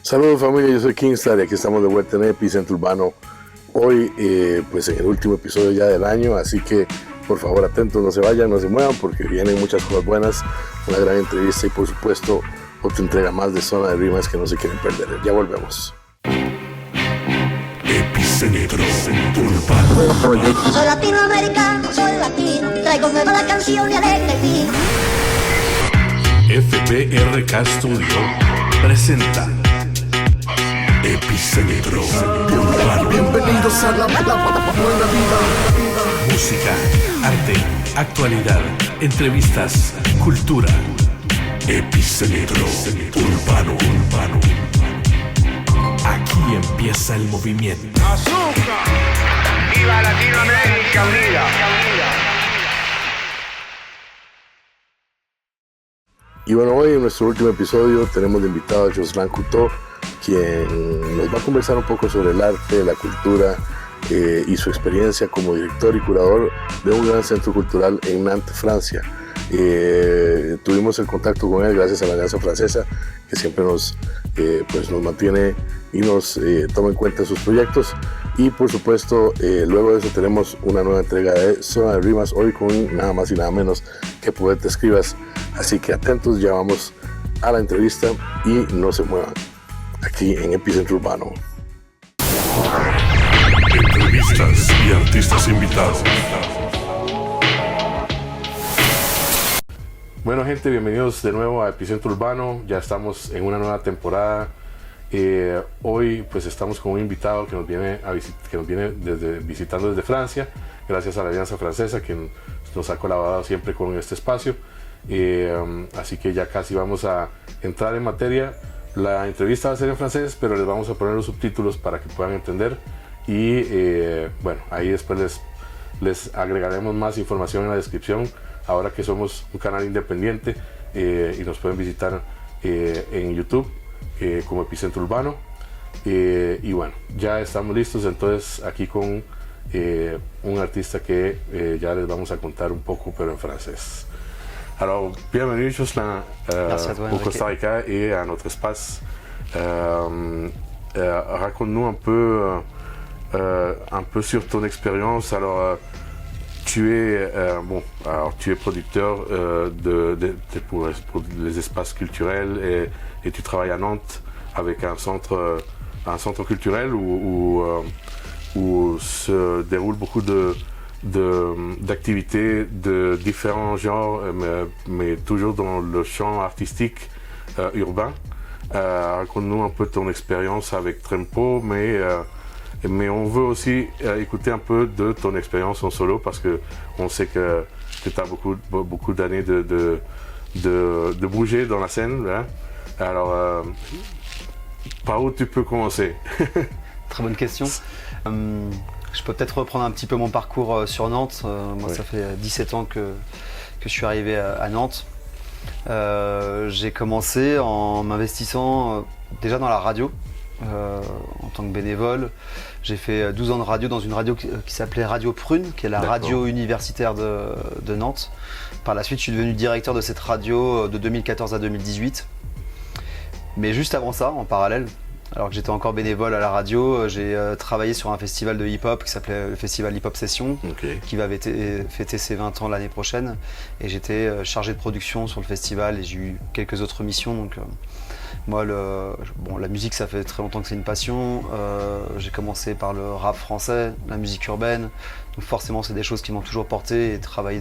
Saludos familia, yo soy Kingstar y aquí estamos de vuelta en Epicentro Urbano. Hoy pues en el último episodio ya del año, así que por favor atentos, no se vayan, no se muevan porque vienen muchas cosas buenas, una gran entrevista y por supuesto otra entrega más de Zona de Rimas que no se quieren perder. Ya volvemos. Epicentro Urbano. Soy latinoamericano, soy latino, traigo nueva la canción de alegre vino. FBRK Studio presenta Epicentro Urbano. Bienvenidos a la buena vida. Música, arte, actualidad, entrevistas, cultura. Epicentro Urbano. Aquí empieza el movimiento. ¡Azúcar! ¡Viva Latinoamérica unida! Y bueno, hoy en nuestro último episodio tenemos de invitado a Jocelyn Couto, quien nos va a conversar un poco sobre el arte, la cultura y su experiencia como director y curador de un gran centro cultural en Nantes, Francia. Tuvimos el contacto con él gracias a la Alianza Francesa, que siempre nos mantiene y nos toma en cuenta sus proyectos. Y por supuesto, luego de eso tenemos una nueva entrega de Zona de Rimas, hoy con nada más y nada menos que Poeta Escribas. Así que atentos, ya vamos a la entrevista y no se muevan, aquí en Epicentro Urbano. Entrevistas y artistas invitados. Bueno gente, bienvenidos de nuevo a Epicentro Urbano, ya estamos en una nueva temporada. Hoy pues estamos con un invitado que nos viene visitando desde Francia, gracias a la Alianza Francesa que nos ha colaborado siempre con este espacio. Así que ya casi vamos a entrar en materia. La entrevista va a ser en francés, pero les vamos a poner los subtítulos para que puedan entender y bueno, ahí después les agregaremos más información en la descripción, ahora que somos un canal independiente y nos pueden visitar en YouTube como Epicentro Urbano. Y bueno, ya estamos listos entonces aquí con un artista que ya les vamos a contar un poco, pero en francés. Alors, bienvenue Jocelyn au Costa Rica et à notre espace. Raconte-nous un peu sur ton expérience. Alors, tu es producteur pour les espaces culturels et tu travailles à Nantes avec un centre culturel où se déroulent beaucoup d'activités de différents genres, mais toujours dans le champ artistique urbain. Raconte-nous un peu ton expérience avec Trempo, mais on veut aussi écouter un peu de ton expérience en solo parce qu'on sait que tu as beaucoup d'années de bouger dans la scène. Hein? Alors, par où tu peux commencer? Très bonne question. Je peux peut-être reprendre un petit peu mon parcours sur Nantes. Moi, ça fait 17 ans que je suis arrivé à Nantes. J'ai commencé en m'investissant déjà dans la radio en tant que bénévole. J'ai fait 12 ans de radio dans une radio qui s'appelait Radio Prune, qui est la radio universitaire de Nantes. Par la suite, je suis devenu directeur de cette radio de 2014 à 2018. Mais juste avant ça, en parallèle, alors que j'étais encore bénévole à la radio, j'ai travaillé sur un festival de hip-hop qui s'appelait le Festival Hip Hop Session, qui va fêter ses 20 ans l'année prochaine. Et j'étais chargé de production sur le festival et j'ai eu quelques autres missions. Donc, moi, la musique, ça fait très longtemps que c'est une passion. J'ai commencé par le rap français, la musique urbaine. Donc forcément, c'est des choses qui m'ont toujours porté et travailler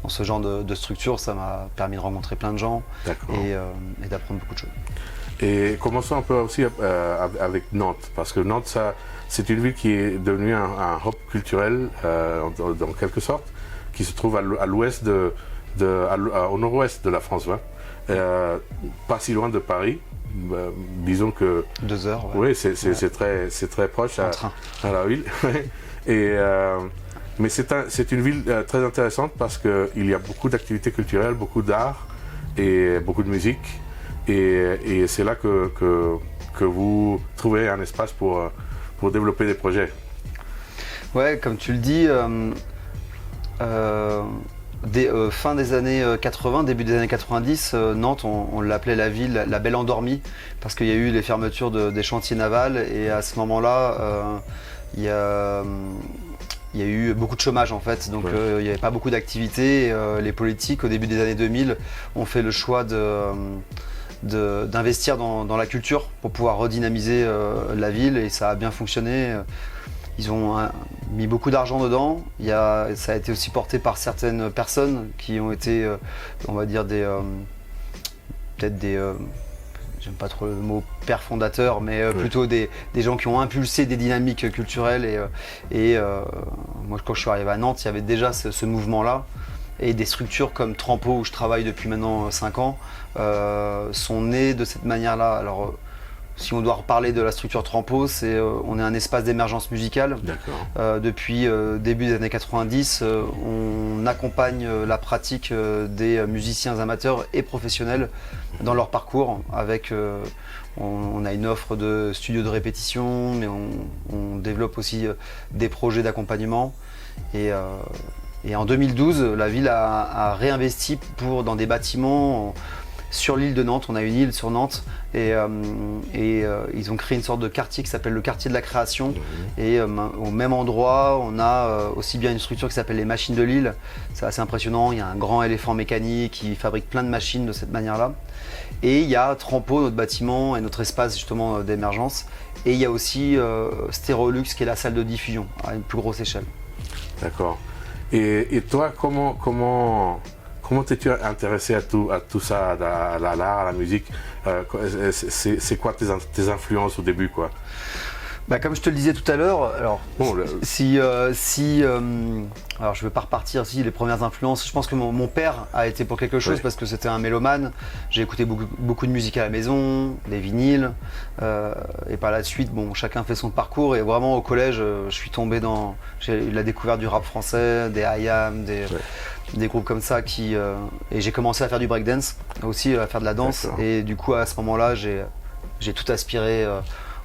dans ce genre de structure, ça m'a permis de rencontrer plein de gens et d'apprendre beaucoup de choses. Et commençons un peu aussi avec Nantes, parce que Nantes, c'est une ville qui est devenue un hub culturel, en quelque sorte, qui se trouve à l'ouest au nord-ouest de la France, pas si loin de Paris. Disons que 2 heures. Ouais. Oui, c'est très proche à la ville. Mais c'est une ville très intéressante parce qu'il y a beaucoup d'activités culturelles, beaucoup d'art et beaucoup de musique. Et c'est là que vous trouvez un espace pour développer des projets. Ouais, comme tu le dis, fin des années 80, début des années 90, Nantes, on l'appelait la ville, la belle endormie, parce qu'il y a eu les fermetures des chantiers navals, et à ce moment-là, il y a eu beaucoup de chômage en fait, donc il n'y avait pas beaucoup d'activités. Les politiques, au début des années 2000, ont fait le choix d'investir dans la culture pour pouvoir redynamiser la ville, et ça a bien fonctionné. Ils ont mis beaucoup d'argent dedans. Ça a été aussi porté par certaines personnes qui ont été, on va dire, peut-être des... j'aime pas trop le mot père fondateur, mais plutôt des gens qui ont impulsé des dynamiques culturelles. Et moi, quand je suis arrivé à Nantes, il y avait déjà ce mouvement-là. Et des structures comme Trampo, où je travaille depuis maintenant 5 ans, sont nées de cette manière-là. Alors, si on doit reparler de la structure Trampo, on est un espace d'émergence musicale. Depuis début des années 90, on accompagne la pratique des musiciens amateurs et professionnels dans leur parcours. On a une offre de studio de répétition, mais on développe aussi des projets d'accompagnement. Et en 2012, la ville a réinvesti dans des bâtiments sur l'île de Nantes. On a une île sur Nantes, et ils ont créé une sorte de quartier qui s'appelle le quartier de la création. Et au même endroit, on a aussi bien une structure qui s'appelle les machines de l'île. C'est assez impressionnant, il y a un grand éléphant mécanique qui fabrique plein de machines de cette manière-là. Et il y a Trampo, notre bâtiment et notre espace justement d'émergence. Et il y a aussi Stérolux, qui est la salle de diffusion à une plus grosse échelle. D'accord. Et toi, comment t'es-tu intéressé à tout ça, à l'art, à la musique? C'est quoi tes influences au début, quoi? Comme je te le disais tout à l'heure, alors alors je ne veux pas repartir les premières influences. Je pense que mon père a été pour quelque chose, parce que c'était un mélomane. J'ai écouté beaucoup de musique à la maison, des vinyles, et par la suite, chacun fait son parcours. Et vraiment au collège, je suis tombé j'ai eu la découverte du rap français, des IAM, des groupes comme ça et j'ai commencé à faire du breakdance, aussi à faire de la danse. Et du coup à ce moment-là, j'ai tout aspiré.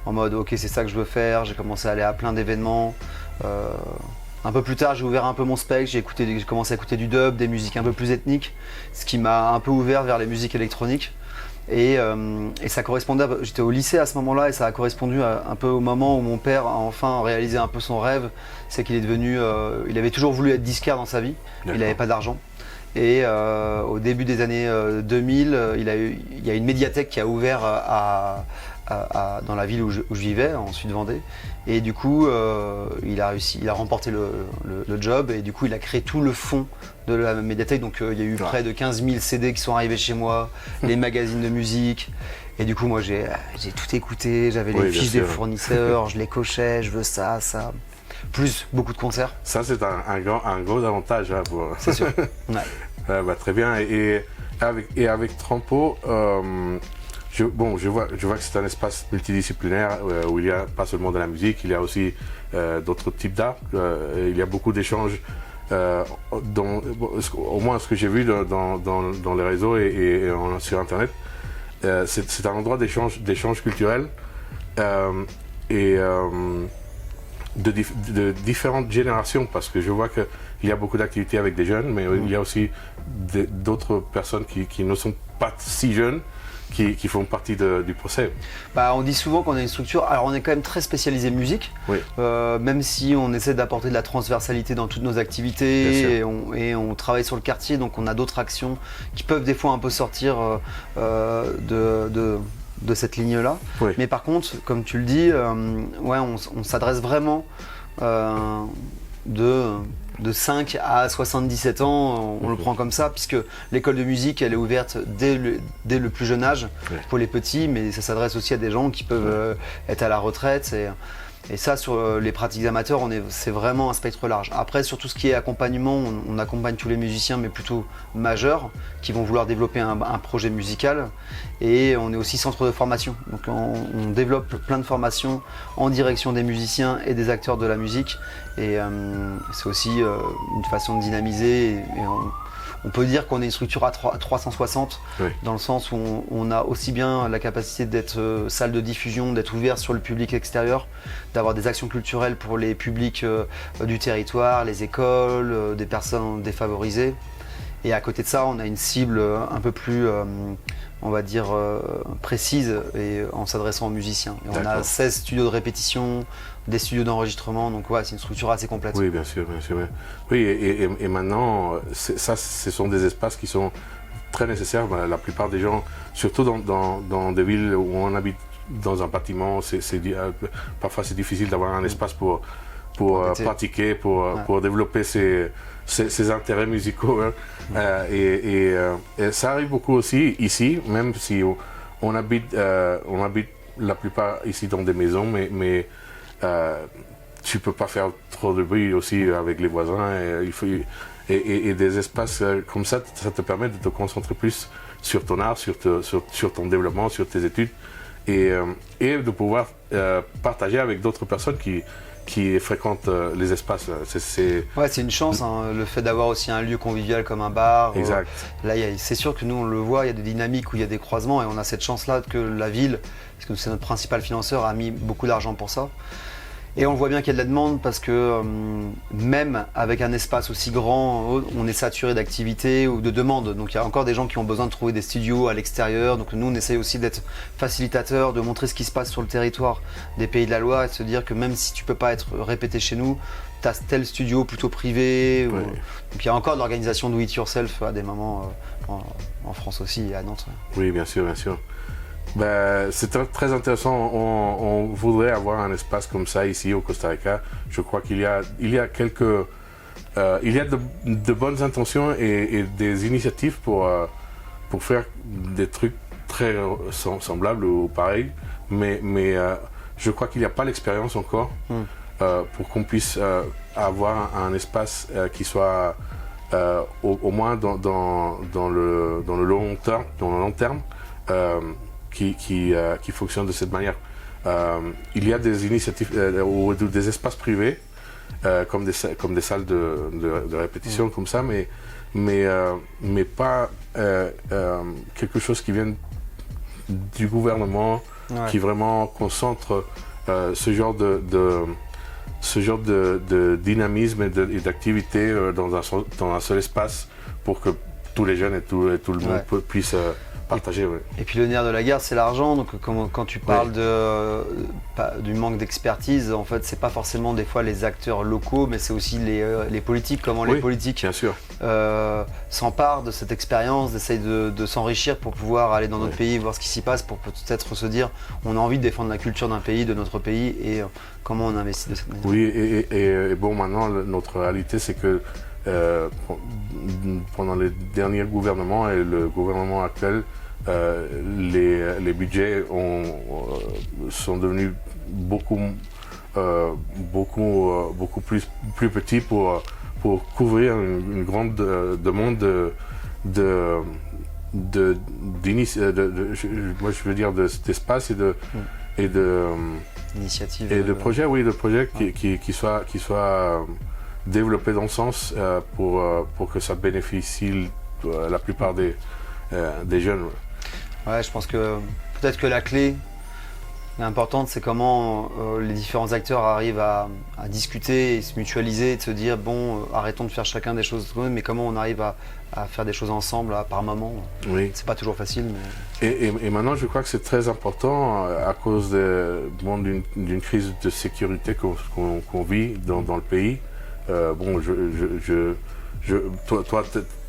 En mode ok, c'est ça que je veux faire. J'ai commencé à aller à plein d'événements. Un peu plus tard, j'ai ouvert un peu mon spectre. J'ai commencé à écouter du dub, des musiques un peu plus ethniques, ce qui m'a un peu ouvert vers les musiques électroniques. Et ça correspondait. J'étais au lycée à ce moment-là, et ça a correspondu un peu au moment où mon père a enfin réalisé un peu son rêve. C'est qu'il est devenu. Il avait toujours voulu être disquaire dans sa vie. Il n'avait pas d'argent. Et au début des années 2000, il y a une médiathèque qui a ouvert dans la ville où je vivais, en Sud-Vendée. Et du coup, il a remporté le job, et du coup, il a créé tout le fond de la médiathèque. Donc, il y a eu près de 15 000 CD qui sont arrivés chez moi, les magazines de musique. Et du coup, moi, j'ai tout écouté, j'avais les fiches des fournisseurs, je les cochais, je veux ça. Plus beaucoup de concerts. Ça, c'est un gros avantage. Hein, C'est sûr. Très bien. Et avec Trampo, je vois que c'est un espace multidisciplinaire où il n'y a pas seulement de la musique, il y a aussi d'autres types d'art. Il y a beaucoup d'échanges, au moins ce que j'ai vu dans les réseaux et sur Internet. C'est un endroit d'échange culturel de différentes générations, parce que je vois qu'il y a beaucoup d'activités avec des jeunes, mais il y a aussi d'autres personnes qui ne sont pas si jeunes, qui font partie du procès. On dit souvent qu'on a une structure, alors on est quand même très spécialisé musique, même si on essaie d'apporter de la transversalité dans toutes nos activités, et on travaille sur le quartier, donc on a d'autres actions qui peuvent des fois un peu sortir de cette ligne-là. Mais par contre, comme tu le dis, on s'adresse vraiment de 5 à 77 ans, on le prend comme ça, puisque l'école de musique, elle est ouverte dès le plus jeune âge pour les petits, mais ça s'adresse aussi à des gens qui peuvent être à la retraite. Et ça, sur les pratiques amateurs, c'est vraiment un spectre large. Après, sur tout ce qui est accompagnement, on accompagne tous les musiciens, mais plutôt majeurs, qui vont vouloir développer un projet musical. Et on est aussi centre de formation. Donc on développe plein de formations en direction des musiciens et des acteurs de la musique. Et c'est aussi une façon de dynamiser. Et on peut dire qu'on est une structure à 360, dans le sens où on a aussi bien la capacité d'être salle de diffusion, d'être ouvert sur le public extérieur, d'avoir des actions culturelles pour les publics du territoire, les écoles, des personnes défavorisées. Et à côté de ça, on a une cible un peu plus, on va dire, précise et en s'adressant aux musiciens. Et on a 16 studios de répétition, des studios d'enregistrement, donc ouais, c'est une structure assez complète. Oui, bien sûr, bien sûr. Oui, et maintenant, ce sont des espaces qui sont très nécessaires. La plupart des gens, surtout dans des villes où on habite dans un bâtiment, parfois c'est difficile d'avoir un espace pour pratiquer, pour développer ses intérêts musicaux. Hein. Et ça arrive beaucoup aussi ici, même si on habite la plupart ici dans des maisons, mais tu peux pas faire trop de bruit aussi avec les voisins. Et des espaces comme ça te permet de te concentrer plus sur ton art, sur ton développement, sur tes études, et de pouvoir partager avec d'autres personnes qui fréquentent les espaces. Ouais, c'est une chance, hein, le fait d'avoir aussi un lieu convivial comme un bar. Exact. Là, c'est sûr que nous, on le voit, il y a des dynamiques où il y a des croisements et on a cette chance-là que la ville, parce que c'est notre principal financeur, a mis beaucoup d'argent pour ça. Et on voit bien qu'il y a de la demande parce que même avec un espace aussi grand, on est saturé d'activités ou de demandes. Donc il y a encore des gens qui ont besoin de trouver des studios à l'extérieur. Donc nous, on essaye aussi d'être facilitateur, de montrer ce qui se passe sur le territoire des Pays de la Loire et de se dire que même si tu peux pas être répété chez nous, tu as tel studio plutôt privé. Ouais. Donc il y a encore de l'organisation do it yourself à des moments en France aussi et à Nantes. Oui, bien sûr, bien sûr. C'est très intéressant. On voudrait avoir un espace comme ça ici au Costa Rica. Je crois qu'il y a de bonnes intentions et des initiatives pour faire des trucs très semblables ou pareils. Mais je crois qu'il n'y a pas l'expérience encore pour qu'on puisse avoir un espace qui soit au moins dans le long terme. Qui fonctionne de cette manière. Il y a des initiatives ou des espaces privés comme des salles de répétition comme ça, mais pas quelque chose qui vient du gouvernement, qui vraiment concentre ce genre de dynamisme et d'activité dans un seul espace pour que tous les jeunes et tout le monde puissent partager. Et puis le nerf de la guerre, c'est l'argent. Donc quand tu parles du manque d'expertise, en fait, c'est pas forcément des fois les acteurs locaux, mais c'est aussi les politiques. Comment les politiques bien sûr. S'emparent de cette expérience, d'essayer de s'enrichir pour pouvoir aller dans notre pays, voir ce qui s'y passe, pour peut-être se dire on a envie de défendre la culture d'un pays, de notre pays, et comment on investit de cette manière. Oui, et bon, maintenant, notre réalité, c'est que pendant les derniers gouvernements et le gouvernement actuel, les budgets sont devenus beaucoup plus petits pour couvrir une grande demande d'espace et de projets qui soient développés dans le sens pour que ça bénéficie la plupart des jeunes. Ouais, je pense que peut-être que la clé importante, c'est comment les différents acteurs arrivent à discuter et se mutualiser, et de se dire bon, arrêtons de faire chacun des choses, mais comment on arrive à faire des choses ensemble par moment. Oui. C'est pas toujours facile. Mais... Et maintenant, je crois que c'est très important à cause d'une crise de sécurité qu'on vit dans le pays. Bon, toi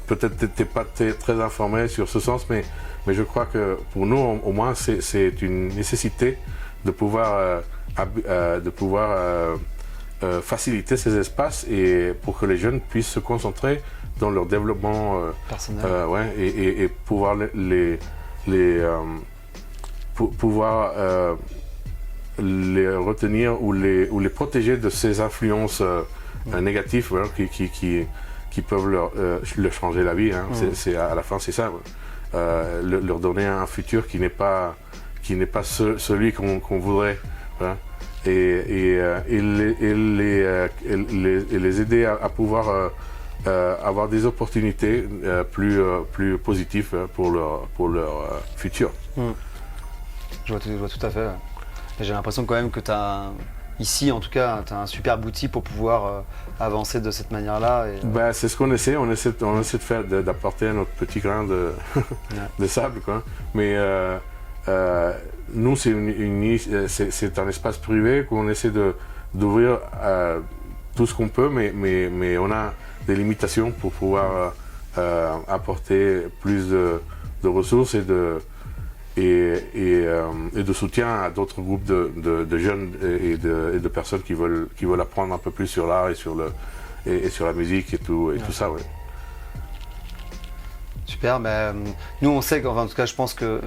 peut-être t'es pas très informé sur ce sens, mais je crois que pour nous, au moins, c'est une nécessité de pouvoir faciliter ces espaces et pour que les jeunes puissent se concentrer dans leur développement personnel. Et pouvoir les retenir ou les protéger de ces influences négatives qui peuvent leur changer la vie. Hein. À la fin, c'est ça. Leur donner un futur qui n'est pas celui qu'on voudrait. Voilà. Et les aider à pouvoir avoir des opportunités plus positives pour leur futur. Je vois tout à fait. Ouais. J'ai l'impression quand même que tu as ici, en tout cas, tu as un super outil pour pouvoir avancer de cette manière-là. Ben, c'est ce qu'on essaie. On essaie de faire, d'apporter notre petit grain de sable, quoi. Mais nous, c'est un espace privé qu'on essaie d'ouvrir tout ce qu'on peut, mais on a des limitations pour pouvoir apporter plus de ressources et de soutien à d'autres groupes de jeunes et de personnes qui veulent apprendre un peu plus sur l'art et sur la musique et tout ça. Ouais. Super, nous on sait en tout cas je pense que,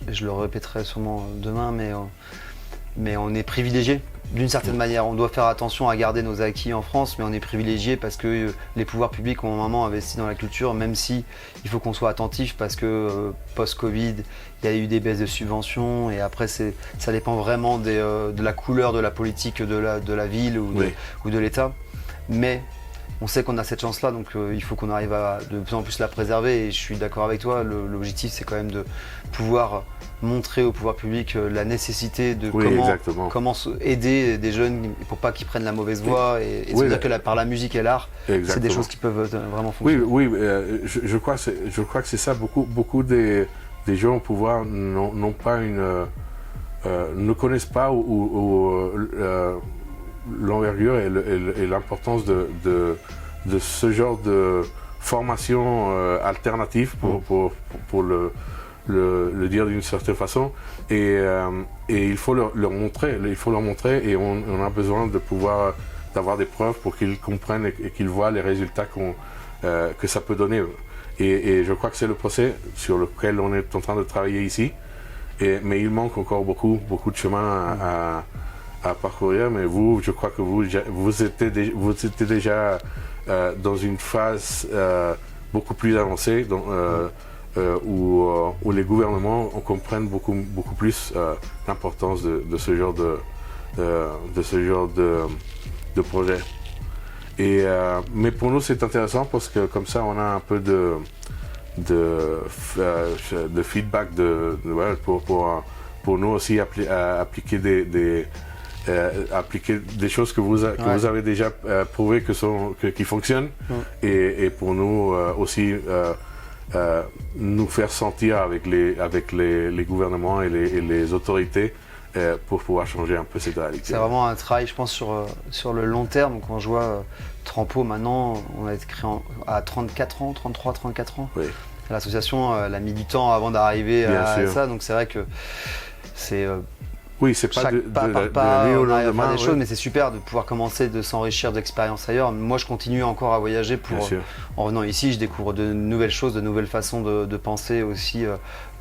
je le répéterai sûrement demain, mais on est privilégié d'une certaine manière. On doit faire attention à garder nos acquis en France, mais on est privilégié parce que les pouvoirs publics ont un moment investi dans la culture, même si il faut qu'on soit attentif parce que post-Covid, il y a eu des baisses de subventions et après ça dépend vraiment de la couleur de la politique de la ville ou de l'État. Mais on sait qu'on a cette chance-là, donc il faut qu'on arrive à de plus en plus la préserver. Et je suis d'accord avec toi, l'objectif c'est quand même de pouvoir montrer au pouvoir public la nécessité de comment aider des jeunes pour pas qu'ils prennent la mauvaise voie et se dire que par la musique et l'art, c'est des choses qui peuvent vraiment fonctionner. Oui, je crois que c'est ça. Beaucoup des gens au pouvoir n'ont pas ne connaissent pas l'envergure et l'importance de ce genre de formation alternative pour le dire d'une certaine façon, et il faut leur montrer, et on a besoin d'avoir des preuves pour qu'ils comprennent et qu'ils voient les résultats que ça peut donner. Et je crois que c'est le procès sur lequel on est en train de travailler ici, mais il manque encore beaucoup de chemin à parcourir. Mais je crois que vous étiez déjà dans une phase beaucoup plus avancée, où les gouvernements comprennent beaucoup plus l'importance de ce genre de projet. Mais pour nous c'est intéressant parce que comme ça on a un peu de feedback pour nous aussi appliquer appliquer des choses que vous avez déjà prouvé qui fonctionnent, et pour nous aussi nous faire sentir avec les gouvernements et les autorités pour pouvoir changer un peu cette réalité. C'est vraiment un travail, je pense, sur le long terme. Quand je vois Trampo, maintenant, on a été créé à 34 ans, 33, 34 ans. Oui. L'association, elle a mis du temps avant d'arriver à ça, donc c'est vrai que c'est... Oui, c'est pas chaque pas par pas, au on arrive à lendemain, faire des choses, mais c'est super de pouvoir commencer, de s'enrichir d'expériences ailleurs. Moi, je continue encore à voyager en revenant ici, je découvre de nouvelles choses, de nouvelles façons de penser aussi,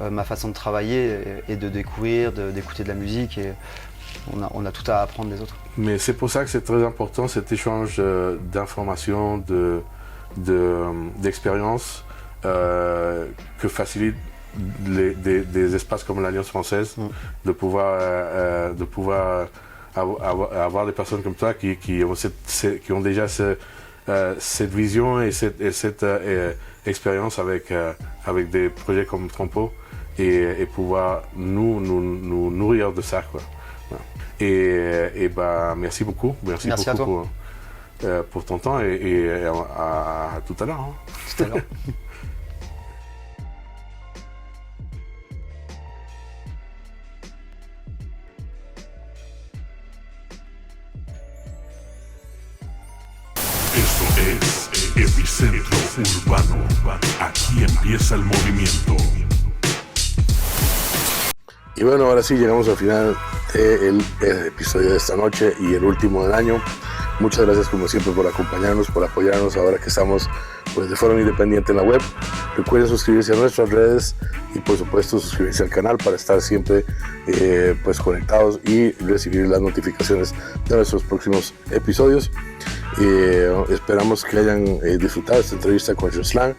ma façon de travailler et de découvrir, d'écouter de la musique, et on a tout à apprendre des autres. Mais c'est pour ça que c'est très important cet échange d'informations, d'expériences que facilite des espaces comme l'Alliance française, de pouvoir avoir des personnes comme toi qui ont déjà cette vision et cette expérience avec des projets comme Trampo, et pouvoir nous nourrir de ça, quoi. Et merci beaucoup. Merci à beaucoup pour ton temps, et à tout à l'heure. Hein. Tout à l'heure. Esto es Epicentro Urbano. Aquí empieza el movimiento. Y bueno, ahora sí llegamos al final del episodio de esta noche y el último del año. Muchas gracias como siempre por acompañarnos, por apoyarnos ahora que estamos pues de forma independiente en la web. Recuerden suscribirse a nuestras redes y por supuesto suscribirse al canal para estar siempre pues conectados y recibir las notificaciones de nuestros próximos episodios. Esperamos que hayan disfrutado esta entrevista con Joslan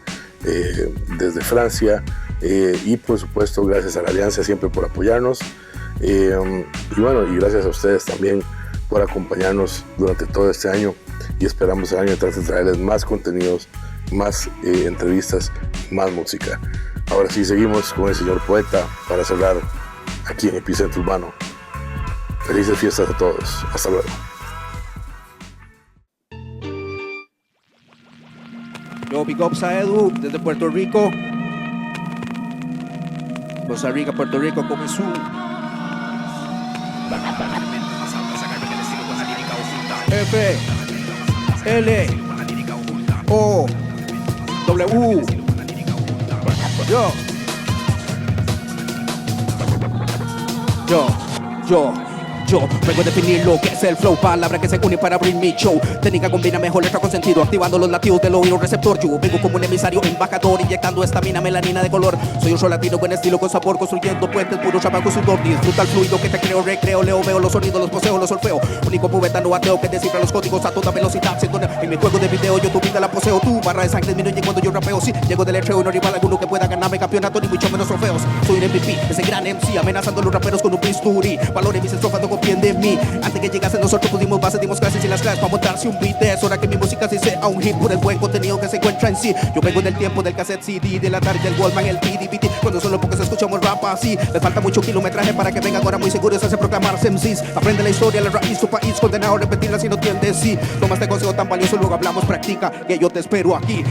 desde Francia, y por supuesto gracias a la Alianza siempre por apoyarnos, y bueno, y gracias a ustedes también por acompañarnos durante todo este año, y esperamos el año entrante traerles más contenidos, más entrevistas, más música. Ahora sí seguimos con el señor Poeta para cerrar aquí en Epicentro Urbano. Felices fiestas a todos. Hasta luego. Yo, big ups a Edu desde Puerto Rico. Costa Rica, Puerto Rico, comenzó. F L O W. Yo vengo a definir lo que es el flow, palabra que se une para abrir mi show. Técnica combina mejor letra con sentido, activando los latidos del oído receptor. Yo vengo como un emisario embajador, inyectando estamina, melanina de color. Soy un sol latino con estilo, con sabor, construyendo puentes, puro chapaco, sudor. Disfruta el fluido que te creo, recreo, leo, veo los sonidos, los poseo, los solfeo. Único poeta no ateo que descifra los códigos a toda velocidad. En mi juego de video yo tu vida la poseo, tu barra de sangre disminuye cuando yo rapeo. Sí, llego del letreo y no rival alguno que pueda ganarme campeonato, ni mucho menos trofeos. Soy un MVP, ese gran MC, amenazando a los raperos con un bisturí. Valores mis estrofas, no confíen de mí. Antes que llegasen nosotros pudimos base, dimos clases y las clases para montarse un beat. Es hora que mi música sí sea un hit por el buen contenido que se encuentra en sí. Yo vengo del tiempo del cassette CD, de la tarde del Walkman, el DVD. Cuando solo pocos escuchamos rap así, les falta mucho kilometraje para que vengan ahora muy seguros a hacer proclamarse MCs. Aprende la historia, la raíz, tu país, condenado a repetirla si no entiendes. Sí, toma este consejo tan valioso, luego hablamos, practica, que yo te espero aquí.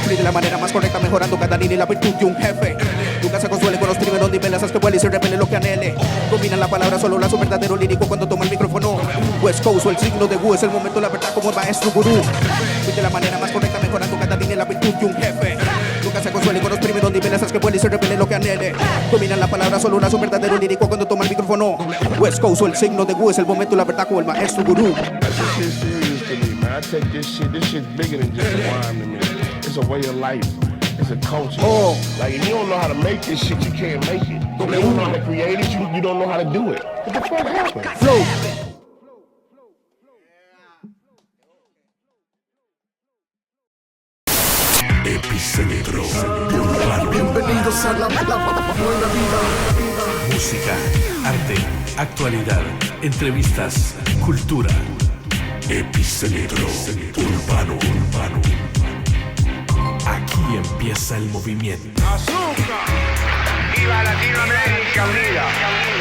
Fluye de la manera más correcta, mejorando cada línea y la virtud de un jefe. Nunca se consuele con los primeros niveles, haz que vuele y se revele lo que anhele. Domina la palabra, solo la su verdadero lírico cuando toma el micrófono. West Coast o el signo de Wu, es el momento, la verdad como el maestro gurú. Fluye de la manera más correcta, mejorando cada línea y la virtud de un jefe. Nunca se consuele con los primeros niveles, haz que vuele y se revele lo que anhele. Domina la palabra, solo una su verdadero lírico cuando toma el micrófono. West Coast o el signo de Wu, es el momento, la verdad como el maestro gurú. I take this shit's bigger than just a rhyme to me. It's a way of life. It's a culture. Oh. Like, if you don't know how to make this shit, you can't make it. If you don't know how to create it, you don't know how to do it. What the fuck happened? Flow. Epicentro Urbano. Bienvenidos a la buena vida. Música, arte, actualidad, entrevistas, cultura. Epicentro Urbano. Aquí empieza el movimiento. ¡Azúcar! ¡Viva Latinoamérica Unida!